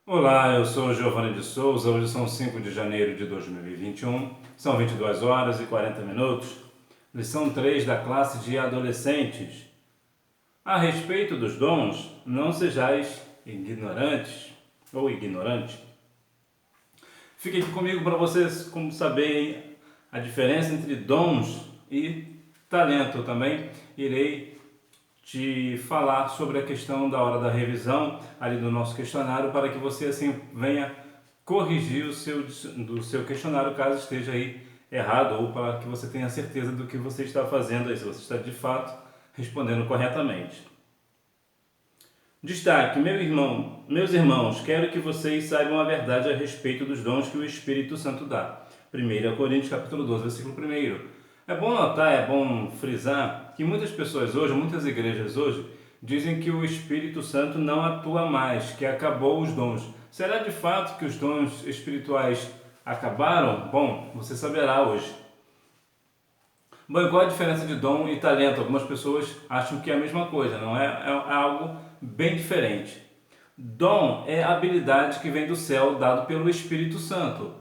Olá, eu sou Giovanni de Souza. Hoje são 5 de janeiro de 2021, são 22 horas e 40 minutos. Lição 3 da classe de adolescentes. A respeito dos dons, não sejais ignorantes ou ignorante. Fique aqui comigo para vocês saberem a diferença entre dons e talento. Eu também irei te falar sobre a questão da hora da revisão ali do nosso questionário, para que você assim venha corrigir do seu questionário caso esteja aí errado, ou para que você tenha certeza do que você está fazendo aí, se você está de fato respondendo corretamente. Destaque: meus irmãos, quero que vocês saibam a verdade a respeito dos dons que o Espírito Santo dá. 1 Coríntios capítulo 12, versículo 1. É bom notar, é bom frisar que muitas pessoas hoje, muitas igrejas hoje, dizem que o Espírito Santo não atua mais, que acabou os dons. Será de fato que os dons espirituais acabaram? Bom, você saberá hoje. Bom, qual a diferença de dom e talento? Algumas pessoas acham que é a mesma coisa, não é? É algo bem diferente. Dom é a habilidade que vem do céu, dado pelo Espírito Santo.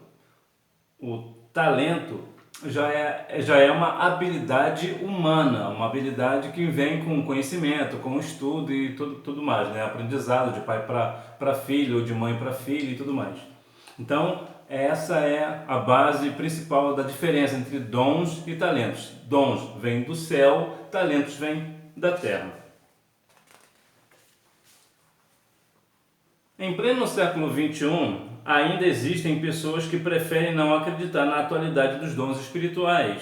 O talento já é uma habilidade humana, uma habilidade que vem com conhecimento, com estudo e tudo mais, né? Aprendizado de pai para filho, ou de mãe para filho e tudo mais. Então, essa é a base principal da diferença entre dons e talentos. Dons vêm do céu, talentos vêm da terra. Em pleno século XXI, ainda existem pessoas que preferem não acreditar na atualidade dos dons espirituais,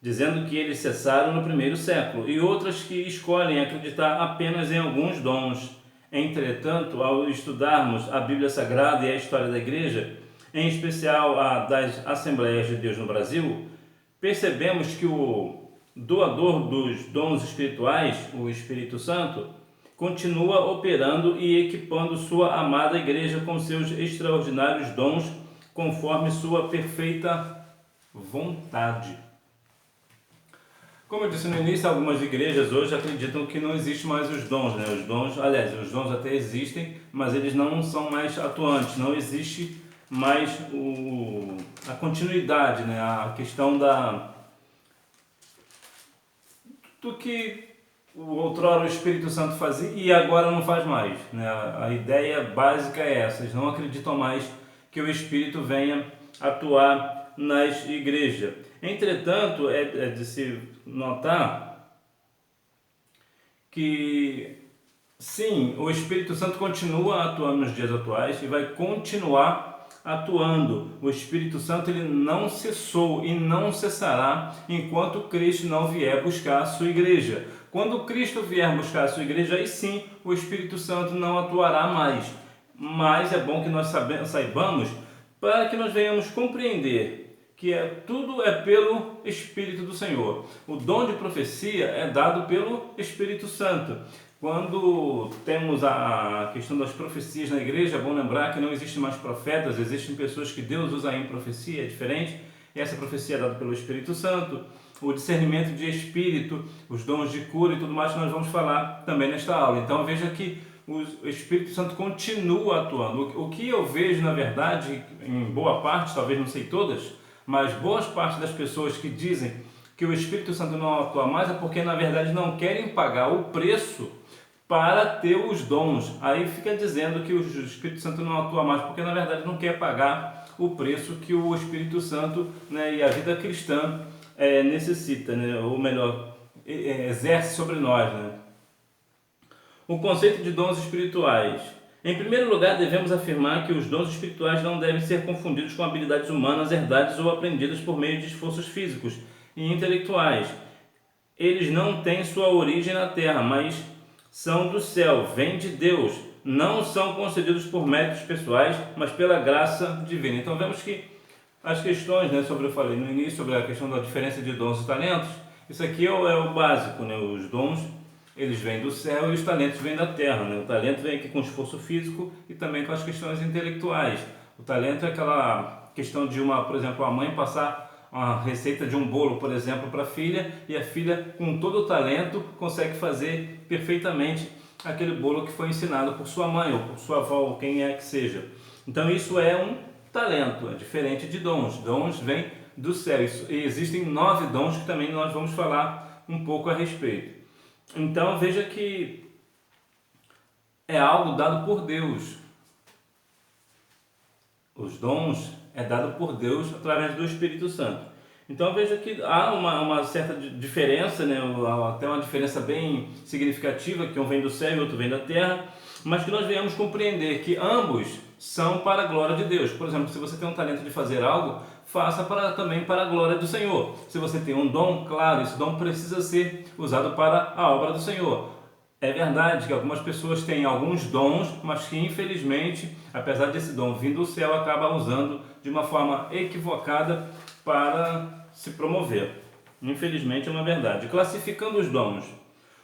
dizendo que eles cessaram no primeiro século, e outras que escolhem acreditar apenas em alguns dons. Entretanto, ao estudarmos a Bíblia Sagrada e a história da Igreja, em especial a das Assembleias de Deus no Brasil, percebemos que o doador dos dons espirituais, o Espírito Santo, continua operando e equipando sua amada Igreja com seus extraordinários dons, conforme sua perfeita vontade. Como eu disse no início, algumas igrejas hoje acreditam que não existe mais os dons, né? Os dons até existem, mas eles não são mais atuantes, não existe mais a continuidade, né? A questão do que outrora o Espírito Santo fazia e agora não faz mais, né? A ideia básica é essa: eles não acreditam mais que o Espírito venha atuar nas igrejas. Entretanto, é de se notar que sim, o Espírito Santo continua atuando nos dias atuais e vai continuar atuando. O Espírito Santo ele não cessou e não cessará enquanto Cristo não vier buscar a sua igreja. Quando Cristo vier buscar a sua igreja, aí sim o Espírito Santo não atuará mais. Mas é bom que nós saibamos, para que nós venhamos compreender que tudo é pelo Espírito do Senhor. O dom de profecia é dado pelo Espírito Santo. Quando temos a questão das profecias na igreja, é bom lembrar que não existem mais profetas, existem pessoas que Deus usa em profecia, é diferente. Essa profecia é dada pelo Espírito Santo. O discernimento de espírito, os dons de cura e tudo mais que nós vamos falar também nesta aula. Então veja que o Espírito Santo continua atuando. O que eu vejo, na verdade, em boa parte, talvez não sei todas, mas boas partes das pessoas que dizem que o Espírito Santo não atua mais é porque na verdade não querem pagar o preço para ter os dons. Aí fica dizendo que o Espírito Santo não atua mais porque na verdade não quer pagar o preço que o Espírito Santo, né, e a vida cristã necessita, né, ou melhor, exerce sobre nós, né? O conceito de dons espirituais. Em primeiro lugar, devemos afirmar que os dons espirituais não devem ser confundidos com habilidades humanas herdadas ou aprendidas por meio de esforços físicos e intelectuais. Eles não têm sua origem na terra, mas são do céu, vêm de Deus. Não são concedidos por méritos pessoais, mas pela graça divina. Então vemos que as questões, né, sobre eu falei no início, sobre a questão da diferença de dons e talentos, isso aqui é o básico, né? Os dons eles vêm do céu e os talentos vêm da terra, né? O talento vem aqui com esforço físico e também com as questões intelectuais. O talento é aquela questão de por exemplo, a mãe passar uma receita de um bolo, por exemplo, para a filha, e a filha, com todo o talento, consegue fazer perfeitamente aquele bolo que foi ensinado por sua mãe ou por sua avó, ou quem é que seja. Então isso é um talento, é diferente de dons. Dons vêm do céu. E existem 9 dons que também nós vamos falar um pouco a respeito. Então veja que é algo dado por Deus. Os dons é dado por Deus através do Espírito Santo. Então veja que há uma certa diferença, né? Até uma diferença bem significativa, que um vem do céu e outro vem da terra, mas que nós venhamos compreender que ambos são para a glória de Deus. Por exemplo, se você tem um talento de fazer algo, faça também para a glória do Senhor. Se você tem um dom, claro, esse dom precisa ser usado para a obra do Senhor. É verdade que algumas pessoas têm alguns dons, mas que infelizmente, apesar desse dom vindo do céu, acaba usando de uma forma equivocada para se promover. Infelizmente é uma verdade. Classificando os dons: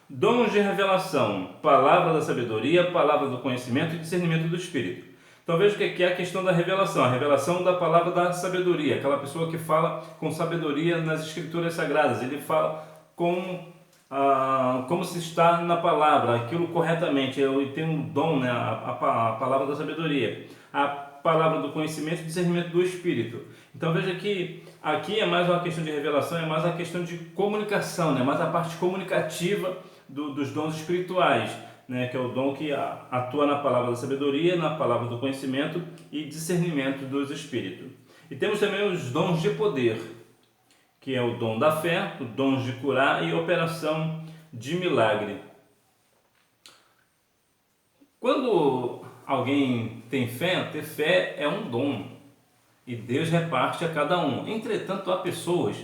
dons de revelação, palavra da sabedoria, palavra do conhecimento e discernimento do Espírito. Então veja o que é a questão da revelação, a revelação da palavra da sabedoria, aquela pessoa que fala com sabedoria nas escrituras sagradas, ele fala como se está na palavra, aquilo corretamente, ele tem um dom, né? A palavra da sabedoria, a palavra do conhecimento e discernimento do Espírito. Então veja que aqui é mais uma questão de revelação, é mais uma questão de comunicação, né? Mais a parte comunicativa dos dons espirituais, né? Que é o dom que atua na palavra da sabedoria, na palavra do conhecimento e discernimento dos Espíritos. E temos também os dons de poder, que é o dom da fé, o dom de curar e operação de milagre. Quando alguém tem fé, ter fé é um dom e Deus reparte a cada um. Entretanto, há pessoas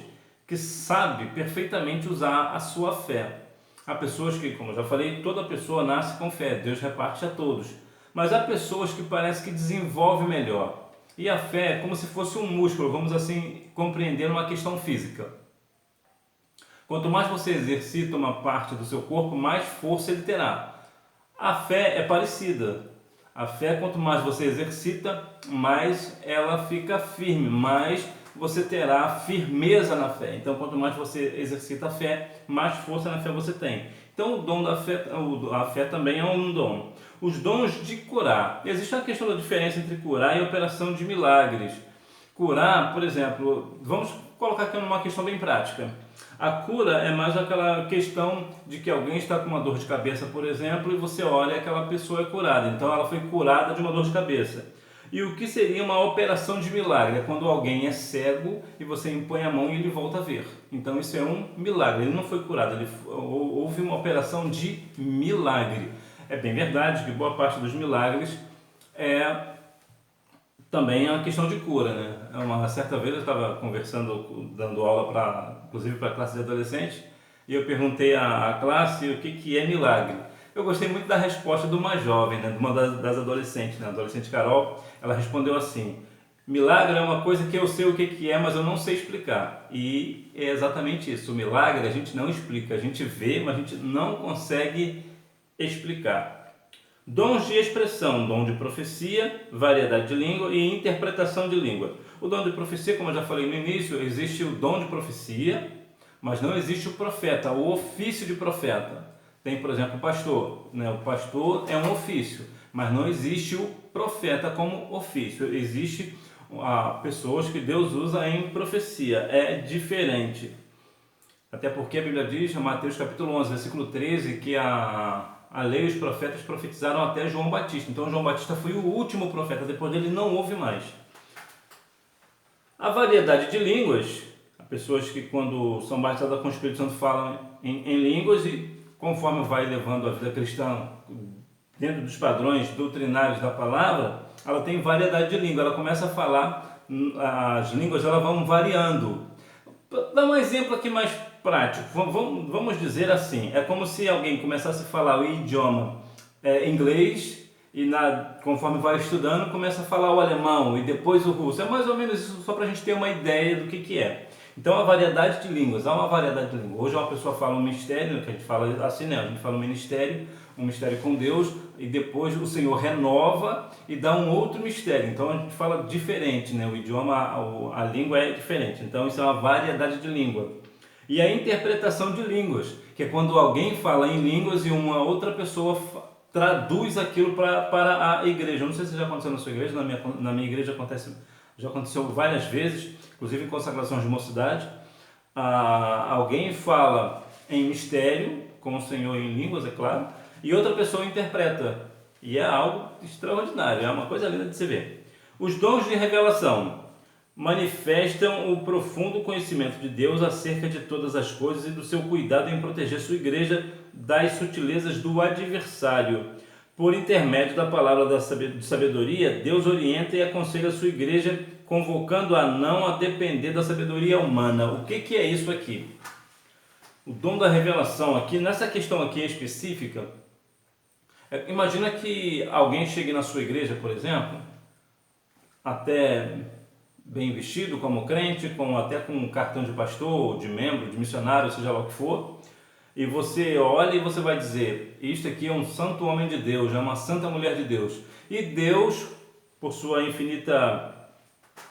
que sabem perfeitamente usar a sua fé. Há pessoas que, como eu já falei, toda pessoa nasce com fé, Deus reparte a todos. Mas há pessoas que parece que desenvolvem melhor. E a fé é como se fosse um músculo, vamos assim compreender uma questão física. Quanto mais você exercita uma parte do seu corpo, mais força ele terá. A fé é parecida. A fé, quanto mais você exercita, mais ela fica firme, mais você terá firmeza na fé. Então, quanto mais você exercita a fé, mais força na fé você tem. Então, o dom da fé, a fé também é um dom. Os dons de curar. Existe uma questão da diferença entre curar e operação de milagres. Curar, por exemplo, vamos colocar aqui numa questão bem prática. A cura é mais aquela questão de que alguém está com uma dor de cabeça, por exemplo, e você olha e aquela pessoa é curada. Então ela foi curada de uma dor de cabeça. E o que seria uma operação de milagre? É quando alguém é cego e você impõe a mão e ele volta a ver. Então isso é um milagre. Ele não foi curado, houve uma operação de milagre. É bem verdade que boa parte dos milagres também é uma questão de cura, né? Uma certa vez eu estava conversando, dando aula inclusive para a classe de adolescentes, e eu perguntei à classe o que é milagre. Eu gostei muito da resposta de uma jovem, né? De uma das adolescentes, né? A adolescente Carol, ela respondeu assim: milagre é uma coisa que eu sei o que é, mas eu não sei explicar. E é exatamente isso, o milagre a gente não explica, a gente vê, mas a gente não consegue explicar. Dons de expressão, dom de profecia, variedade de língua e interpretação de língua. O dom de profecia, como eu já falei no início, existe o dom de profecia, mas não existe o profeta, o ofício de profeta. Tem, por exemplo, o pastor, né? O pastor é um ofício, mas não existe o profeta como ofício. Existe pessoas que Deus usa em profecia, é diferente. Até porque a Bíblia diz, em Mateus capítulo 11, versículo 13, que a lei e os profetas profetizaram até João Batista. Então João Batista foi o último profeta, depois dele não houve mais. A variedade de línguas, há pessoas que quando são batizadas com o Espírito Santo falam em línguas e conforme vai levando a vida cristã dentro dos padrões doutrinários da palavra, ela tem variedade de língua, ela começa a falar, as línguas elas vão variando. Dá um exemplo aqui mais prático, vamos dizer assim, é como se alguém começasse a falar o idioma inglês e conforme vai estudando começa a falar o alemão e depois o russo, é mais ou menos isso, só para a gente ter uma ideia do que é. Então a variedade de línguas, há uma variedade de línguas. Hoje uma pessoa fala um mistério, que a gente fala assim, né? A gente fala um mistério com Deus, e depois o Senhor renova e dá um outro mistério. Então a gente fala diferente, né? O idioma, a língua é diferente. Então isso é uma variedade de língua. E a interpretação de línguas, que é quando alguém fala em línguas e uma outra pessoa traduz aquilo para a igreja. Eu não sei se já aconteceu na sua igreja, na minha igreja já aconteceu várias vezes, inclusive em consagrações de mocidade. Alguém fala em mistério, com o Senhor em línguas, é claro, e outra pessoa interpreta. E é algo extraordinário, é uma coisa linda de se ver. Os dons de revelação manifestam o profundo conhecimento de Deus acerca de todas as coisas e do seu cuidado em proteger sua igreja das sutilezas do adversário. Por intermédio da palavra de sabedoria, Deus orienta e aconselha a sua igreja, convocando-a a depender da sabedoria humana. O que é isso aqui? O dom da revelação aqui, nessa questão aqui específica, imagina que alguém chegue na sua igreja, por exemplo, até bem vestido como crente, até com um cartão de pastor, de membro, de missionário, seja lá o que for, e você olha e você vai dizer, isto aqui é um santo homem de Deus, é uma santa mulher de Deus. E Deus, por sua infinita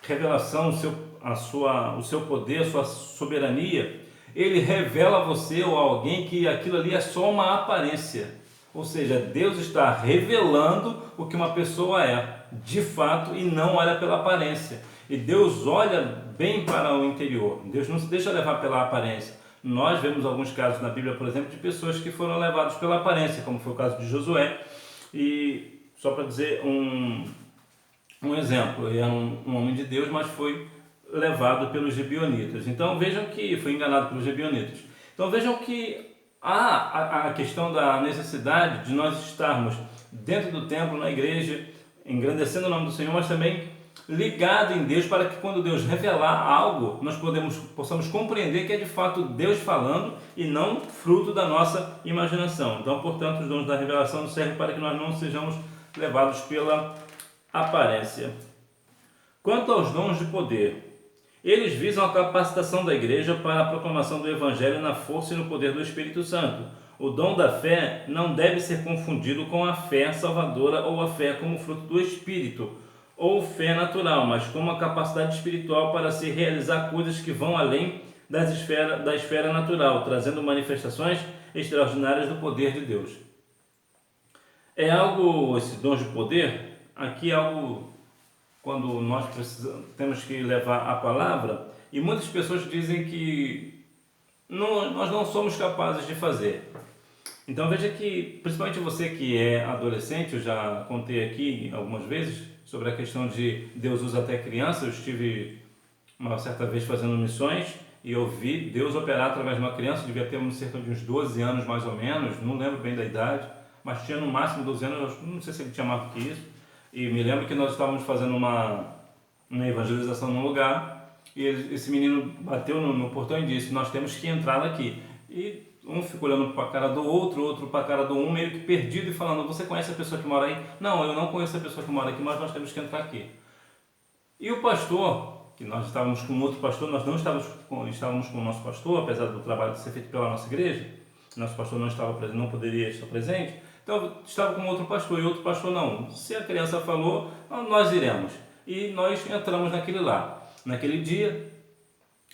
revelação, o seu poder, a sua soberania, Ele revela a você ou a alguém que aquilo ali é só uma aparência. Ou seja, Deus está revelando o que uma pessoa é, de fato, e não olha pela aparência. E Deus olha bem para o interior. Deus não se deixa levar pela aparência. Nós vemos alguns casos na Bíblia, por exemplo, de pessoas que foram levadas pela aparência, como foi o caso de Josué. E só para dizer um exemplo, ele era um homem de Deus, mas foi levado pelos gibeonitas. Então vejam que foi enganado pelos gibeonitas. Então vejam que há a questão da necessidade de nós estarmos dentro do templo, na igreja, engrandecendo o nome do Senhor, mas também ligado em Deus, para que quando Deus revelar algo, nós possamos compreender que é de fato Deus falando e não fruto da nossa imaginação. Então, portanto, os dons da revelação servem para que nós não sejamos levados pela aparência. Quanto aos dons de poder, eles visam a capacitação da igreja para a proclamação do Evangelho na força e no poder do Espírito Santo. O dom da fé não deve ser confundido com a fé salvadora ou a fé como fruto do Espírito, ou fé natural, mas como a capacidade espiritual para se realizar coisas que vão além da esfera natural, trazendo manifestações extraordinárias do poder de Deus. Esse dom de poder, aqui é algo quando nós temos que levar a palavra, e muitas pessoas dizem que nós não somos capazes de fazer. Então veja que, principalmente você que é adolescente, eu já contei aqui algumas vezes sobre a questão de Deus usa até criança. Eu estive uma certa vez fazendo missões e eu vi Deus operar através de uma criança, devia ter cerca de uns 12 anos mais ou menos, não lembro bem da idade, mas tinha no máximo 12 anos, não sei se ele tinha mais do que isso. E me lembro que nós estávamos fazendo uma evangelização num lugar e esse menino bateu no portão e disse, nós temos que entrar aqui. E um ficou olhando para a cara do outro para a cara do meio que perdido e falando, você conhece a pessoa que mora aí? Não, eu não conheço a pessoa que mora aqui, mas nós temos que entrar aqui. E o pastor, que nós estávamos com outro pastor, nós não estávamos com o nosso pastor, apesar do trabalho ser feito pela nossa igreja, nosso pastor não estava presente, não poderia estar presente, então estava com outro pastor, e outro pastor não. Se a criança falou, nós iremos. E nós entramos naquele dia.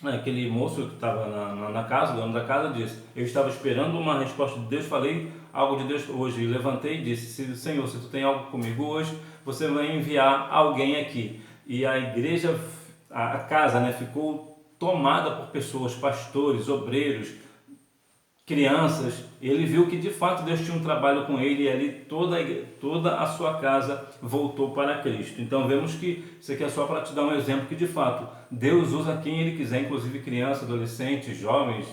Aquele moço que estava na casa, o dono da casa, disse, eu estava esperando uma resposta de Deus, falei algo de Deus hoje, levantei e disse, Senhor, se tu tem algo comigo hoje, você vai enviar alguém aqui. E a igreja, a casa, ficou tomada por pessoas, pastores, obreiros, crianças. Ele viu que de fato Deus tinha um trabalho com ele e ali toda a sua casa voltou para Cristo. Então vemos que isso aqui é só para te dar um exemplo que de fato Deus usa quem Ele quiser, inclusive crianças, adolescentes, jovens,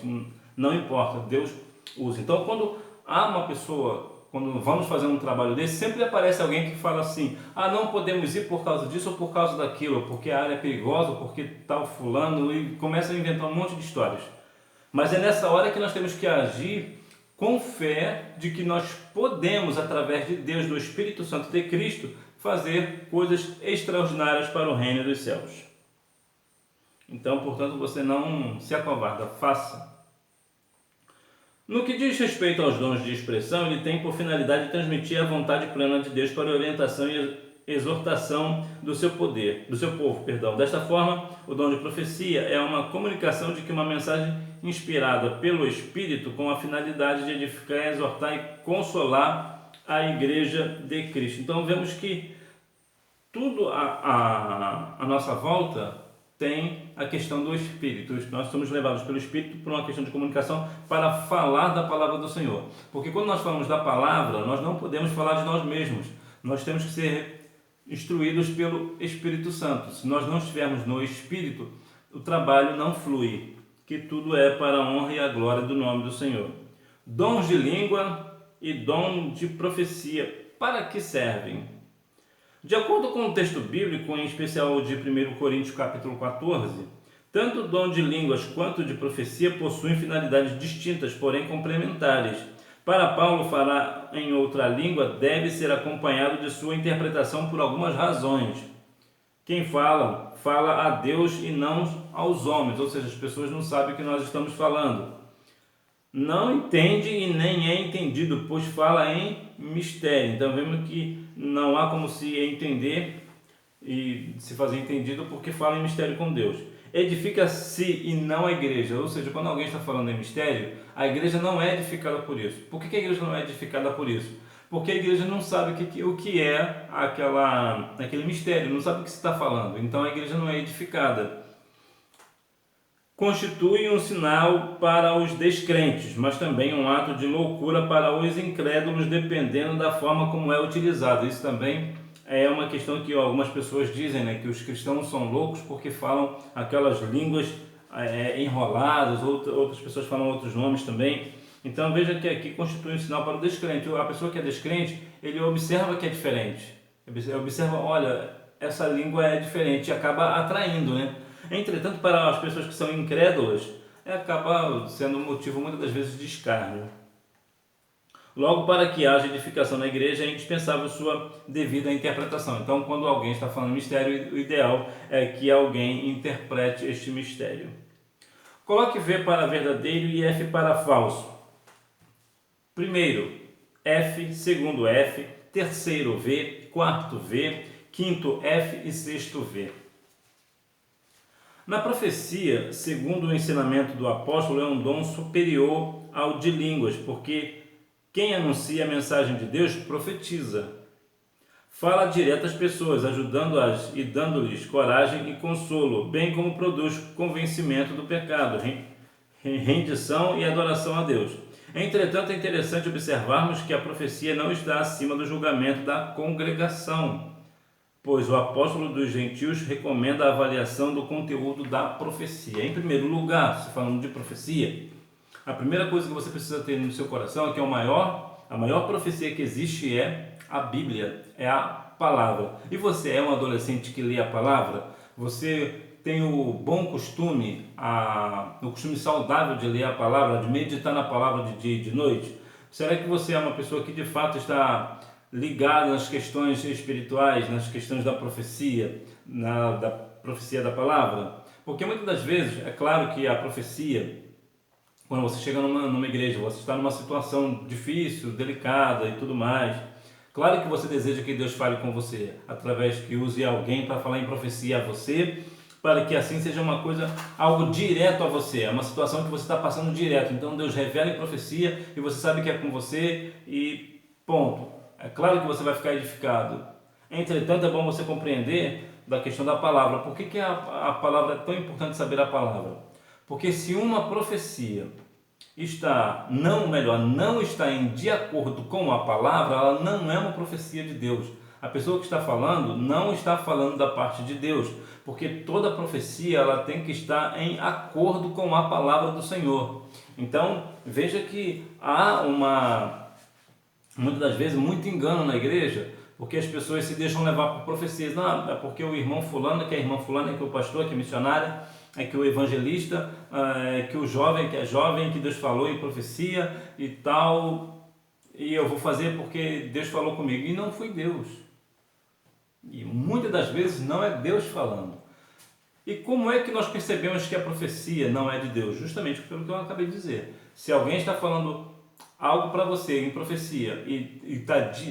não importa, Deus usa. Então quando há uma pessoa, quando vamos fazer um trabalho desse, sempre aparece alguém que fala assim, não podemos ir por causa disso ou por causa daquilo, porque a área é perigosa, porque tal fulano, e começa a inventar um monte de histórias. Mas é nessa hora que nós temos que agir com fé de que nós podemos, através de Deus, do Espírito Santo de Cristo, fazer coisas extraordinárias para o reino dos céus. Então, portanto, você não se acovarda, faça. No que diz respeito aos dons de expressão, ele tem por finalidade transmitir a vontade plena de Deus para a orientação e exortação do seu povo, perdão. Desta forma, o dom de profecia é uma comunicação de que uma mensagem inspirada pelo Espírito com a finalidade de edificar, exortar e consolar a igreja de Cristo. Então vemos que tudo a nossa volta tem a questão do Espírito. Nós somos levados pelo Espírito por uma questão de comunicação para falar da palavra do Senhor. Porque quando nós falamos da palavra, nós não podemos falar de nós mesmos. Nós temos que ser instruídos pelo Espírito Santo. Se nós não estivermos no Espírito, o trabalho não flui, que tudo é para a honra e a glória do nome do Senhor. Dons de língua e dom de profecia, para que servem? De acordo com o texto bíblico, em especial de 1 Coríntios capítulo 14, tanto o dom de línguas quanto o de profecia possuem finalidades distintas, porém complementares. Para Paulo, falar em outra língua deve ser acompanhado de sua interpretação por algumas razões. Quem fala, fala a Deus e não aos homens, ou seja, as pessoas não sabem o que nós estamos falando. Não entende e nem é entendido, pois fala em mistério. Então vemos que não há como se entender e se fazer entendido porque fala em mistério com Deus. Edifica-se e não a igreja, ou seja, quando alguém está falando em mistério, a igreja não é edificada por isso. Por que a igreja não é edificada por isso? Porque a igreja não sabe o que é aquele mistério, não sabe o que se está falando, então a igreja não é edificada. Constitui um sinal para os descrentes, mas também um ato de loucura para os incrédulos, dependendo da forma como é utilizado. Isso também é uma questão que algumas pessoas dizem, né, que os cristãos são loucos porque falam aquelas línguas enroladas, outras pessoas falam outros nomes também. Então veja que aqui constitui um sinal para o descrente. A pessoa que é descrente, ele observa que é diferente. Observa, olha, essa língua é diferente e acaba atraindo, né? Entretanto, para as pessoas que são incrédulas, acaba sendo motivo muitas das vezes de escárnio. Logo, para que haja edificação na igreja, é indispensável sua devida interpretação. Então, quando alguém está falando mistério, o ideal é que alguém interprete este mistério. Coloque V para verdadeiro e F para falso. Primeiro F, segundo F, terceiro V, quarto V, quinto F e sexto V. Na profecia, segundo o ensinamento do apóstolo, é um dom superior ao de línguas, porque quem anuncia a mensagem de Deus profetiza. Fala direto às pessoas, ajudando-as e dando-lhes coragem e consolo, bem como produz convencimento do pecado, rendição e adoração a Deus. Entretanto, é interessante observarmos que a profecia não está acima do julgamento da congregação, pois o apóstolo dos gentios recomenda a avaliação do conteúdo da profecia. Em primeiro lugar, se falando de profecia, a primeira coisa que você precisa ter no seu coração é que a maior profecia que existe é a Bíblia, é a palavra. E você é um adolescente que lê a palavra? Você tem o bom costume, o costume saudável de ler a palavra, de meditar na palavra de dia e de noite? Será que você é uma pessoa que de fato está ligada nas questões espirituais, nas questões da profecia, da profecia da palavra? Porque muitas das vezes, é claro que a profecia, quando você chega numa igreja, você está numa situação difícil, delicada e tudo mais, claro que você deseja que Deus fale com você, através que use alguém para falar em profecia a você, para que assim seja uma coisa, algo direto a você, é uma situação que você está passando direto. Então Deus revela em profecia e você sabe que é com você e ponto. É claro que você vai ficar edificado. Entretanto, é bom você compreender da questão da palavra. Por que a palavra é tão importante saber a palavra? Porque se uma profecia não está de acordo com a palavra, ela não é uma profecia de Deus. A pessoa que está falando não está falando da parte de Deus, porque toda profecia ela tem que estar em acordo com a palavra do Senhor. Então, veja que há muitas das vezes, muito engano na igreja, porque as pessoas se deixam levar por profecias. Não, é porque o irmão fulano, que é a irmã fulana, que é o pastor, que é missionária, é que o evangelista, é que o jovem, que é jovem, que Deus falou em profecia e tal, e eu vou fazer porque Deus falou comigo. E não foi Deus. E muitas das vezes não é Deus falando. E como é que nós percebemos que a profecia não é de Deus? Justamente pelo que eu acabei de dizer. Se alguém está falando algo para você em profecia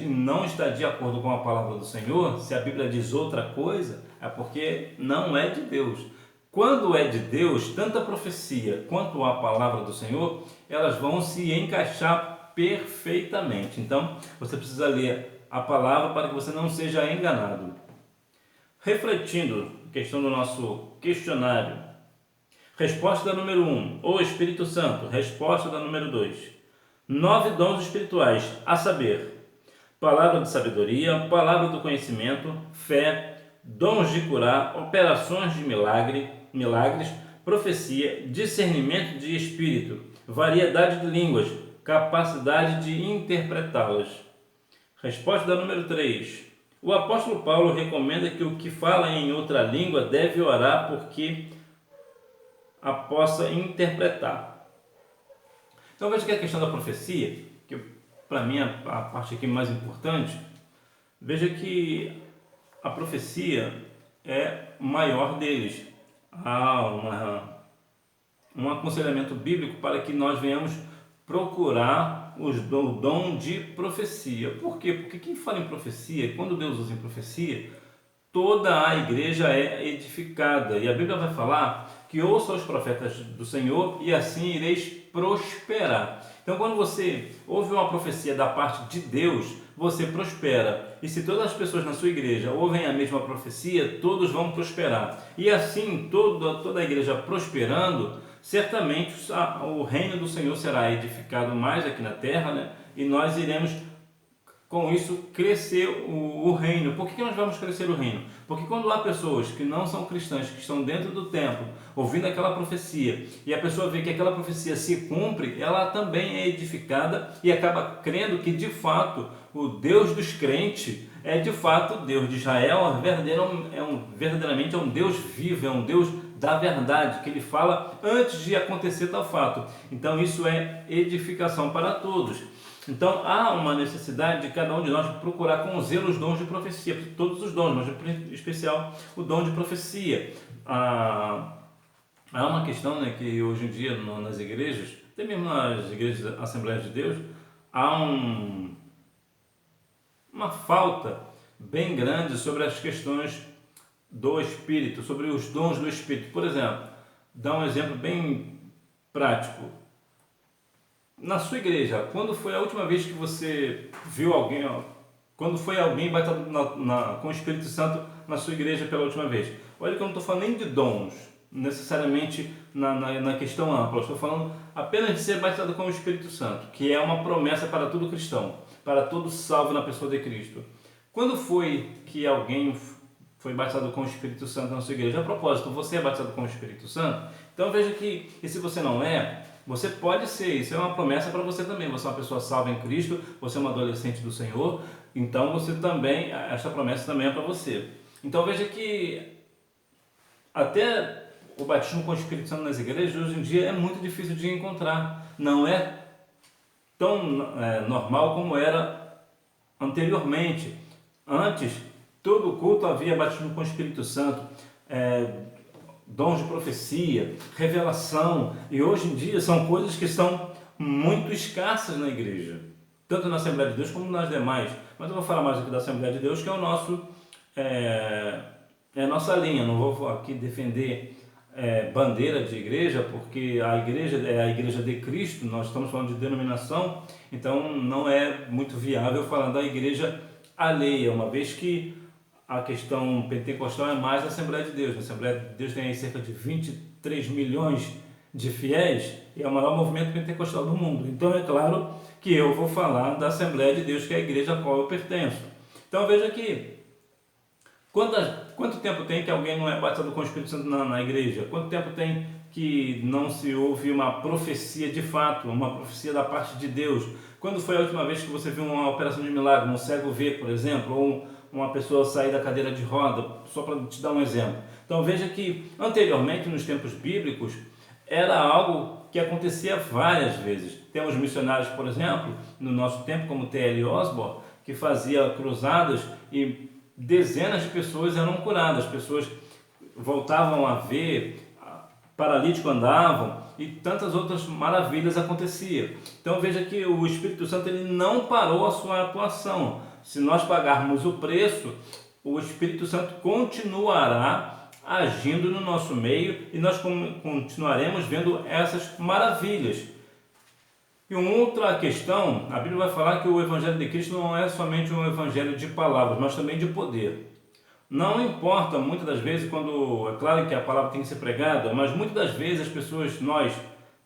não está de acordo com a palavra do Senhor, se a Bíblia diz outra coisa, é porque não é de Deus. Quando é de Deus, tanto a profecia quanto a palavra do Senhor, elas vão se encaixar perfeitamente. Então, você precisa ler a palavra para que você não seja enganado. Refletindo, questão do nosso questionário. Resposta da número 1, o Espírito Santo. Resposta da número 2. 9 dons espirituais, a saber, palavra de sabedoria, palavra do conhecimento, fé, dons de curar, operações de milagres, profecia, discernimento de espírito, variedade de línguas, capacidade de interpretá-las. Resposta da número 3. O apóstolo Paulo recomenda que o que fala em outra língua deve orar porque a possa interpretar. Então veja que a questão da profecia, que para mim é a parte aqui mais importante, veja que a profecia é o maior deles. Há um aconselhamento bíblico para que nós venhamos procurar o dom de profecia. Por quê? Porque quem fala em profecia, quando Deus usa em profecia, toda a igreja é edificada. E a Bíblia vai falar que ouça os profetas do Senhor e assim ireis prosperar. Então, quando você ouve uma profecia da parte de Deus, você prospera. E se todas as pessoas na sua igreja ouvem a mesma profecia, todos vão prosperar. E assim, toda a igreja prosperando, certamente o reino do Senhor será edificado mais aqui na terra, né? E nós iremos com isso crescer o reino. Por que nós vamos crescer o reino? Porque quando há pessoas que não são cristãs, que estão dentro do templo, ouvindo aquela profecia, e a pessoa vê que aquela profecia se cumpre, ela também é edificada e acaba crendo que de fato o Deus dos crentes é de fato o Deus de Israel, verdadeiramente é um Deus vivo, é um Deus da verdade, que ele fala antes de acontecer tal fato. Então isso é edificação para todos. Então há uma necessidade de cada um de nós procurar com zelo os dons de profecia, todos os dons, mas em especial o dom de profecia. Há uma questão, né, que hoje em dia nas igrejas, até mesmo nas igrejas da Assembleia de Deus, há uma falta bem grande sobre as questões do Espírito, sobre os dons do Espírito. Por exemplo, dá um exemplo bem prático. Na sua igreja, quando foi a última vez que você viu alguém, quando foi alguém batizado com o Espírito Santo na sua igreja pela última vez? Olha que eu não estou falando nem de dons, necessariamente na questão ampla, eu estou falando apenas de ser batizado com o Espírito Santo, que é uma promessa para todo cristão, para todo salvo na pessoa de Cristo. Quando foi que alguém foi batizado com o Espírito Santo na sua igreja? A propósito, você é batizado com o Espírito Santo? Então veja que, e se você não é, você pode ser, isso é uma promessa para você também. Você é uma pessoa salva em Cristo, você é um adolescente do Senhor, então você também, essa promessa também é para você. Então veja que até o batismo com o Espírito Santo nas igrejas hoje em dia é muito difícil de encontrar. Não é tão normal como era anteriormente. Antes, todo culto havia batismo com o Espírito Santo, dons de profecia, revelação, e hoje em dia são coisas que são muito escassas na igreja, tanto na Assembleia de Deus como nas demais. Mas eu vou falar mais aqui da Assembleia de Deus, que é a nossa linha. Não vou aqui defender bandeira de igreja, porque a igreja é a igreja de Cristo, nós estamos falando de denominação, então não é muito viável falar da igreja alheia, uma vez que a questão pentecostal é mais da Assembleia de Deus. A Assembleia de Deus tem aí cerca de 23 milhões de fiéis e é o maior movimento pentecostal do mundo. Então é claro que eu vou falar da Assembleia de Deus, que é a igreja a qual eu pertenço. Então veja aqui, quanto tempo tem que alguém não é batizado com o Espírito Santo na igreja? Quanto tempo tem que não se ouve uma profecia de fato, uma profecia da parte de Deus? Quando foi a última vez que você viu uma operação de milagre, um cego ver, por exemplo, ou uma pessoa sair da cadeira de roda, só para te dar um exemplo. Então veja que anteriormente, nos tempos bíblicos, era algo que acontecia várias vezes. Temos missionários, por exemplo, no nosso tempo, como T.L. Osborne, que fazia cruzadas e dezenas de pessoas eram curadas, pessoas voltavam a ver paralíticos andavam e tantas outras maravilhas aconteciam. Então veja que o Espírito Santo ele não parou a sua atuação. Se nós pagarmos o preço, o Espírito Santo continuará agindo no nosso meio e nós continuaremos vendo essas maravilhas. E uma outra questão, a Bíblia vai falar que o Evangelho de Cristo não é somente um evangelho de palavras, mas também de poder. Não importa muitas das vezes quando, é claro que a palavra tem que ser pregada, mas muitas das vezes as pessoas, nós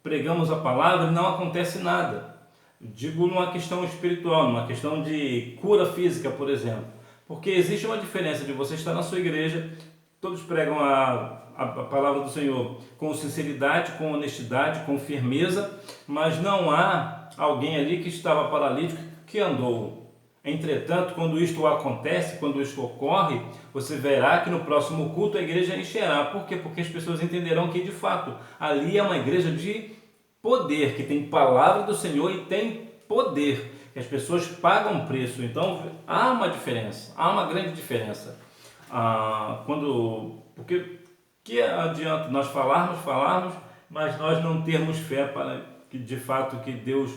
pregamos a palavra e não acontece nada. Digo numa questão espiritual, numa questão de cura física, por exemplo. Porque existe uma diferença de você estar na sua igreja, todos pregam a palavra do Senhor com sinceridade, com honestidade, com firmeza, mas não há alguém ali que estava paralítico que andou. Entretanto, quando isto acontece, quando isto ocorre, você verá que no próximo culto a igreja encherá. Por quê? Porque as pessoas entenderão que de fato ali é uma igreja de poder, que tem palavra do Senhor e tem poder, que as pessoas pagam preço. Então há uma diferença, há uma grande diferença. Porque que adianta nós falarmos, mas nós não termos fé para que de fato que Deus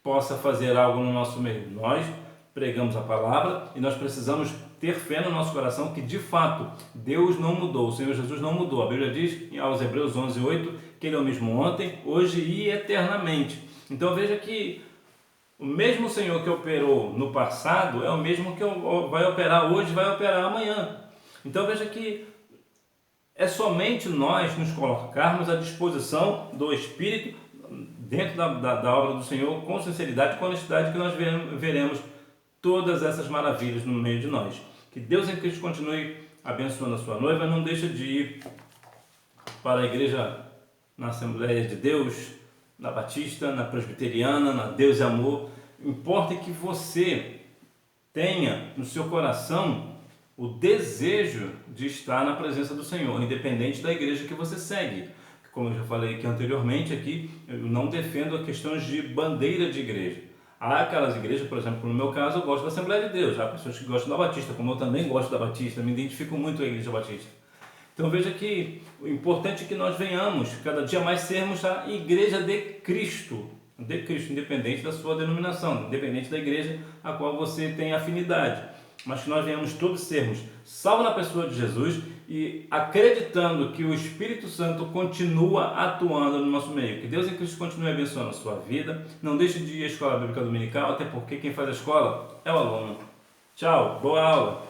possa fazer algo no nosso meio. Nós pregamos a palavra e nós precisamos ter fé no nosso coração que de fato Deus não mudou, o Senhor Jesus não mudou. A Bíblia diz aos Hebreus 11:8 que Ele é o mesmo ontem, hoje e eternamente. Então veja que o mesmo Senhor que operou no passado é o mesmo que vai operar hoje, vai operar amanhã. Então veja que é somente nós nos colocarmos à disposição do Espírito dentro da obra do Senhor com sinceridade e com honestidade que nós veremos todas essas maravilhas no meio de nós. Que Deus em Cristo continue abençoando a sua noiva. Não deixe de ir para a igreja na Assembleia de Deus, na Batista, na Presbiteriana, na Deus e Amor. Importa que você tenha no seu coração o desejo de estar na presença do Senhor, independente da igreja que você segue. Como eu já falei aqui anteriormente, eu não defendo a questões de bandeira de igreja. Há aquelas igrejas, por exemplo, no meu caso, eu gosto da Assembleia de Deus. Há pessoas que gostam da Batista, como eu também gosto da Batista, me identifico muito com a Igreja Batista. Então veja que o importante é que nós venhamos cada dia mais sermos a Igreja de Cristo, independente da sua denominação, independente da igreja a qual você tem afinidade. Mas que nós venhamos todos sermos salvos na pessoa de Jesus e acreditando que o Espírito Santo continua atuando no nosso meio. Que Deus em Cristo continue abençoando a sua vida. Não deixe de ir à Escola Bíblica Dominical, até porque quem faz a escola é o aluno. Tchau, boa aula!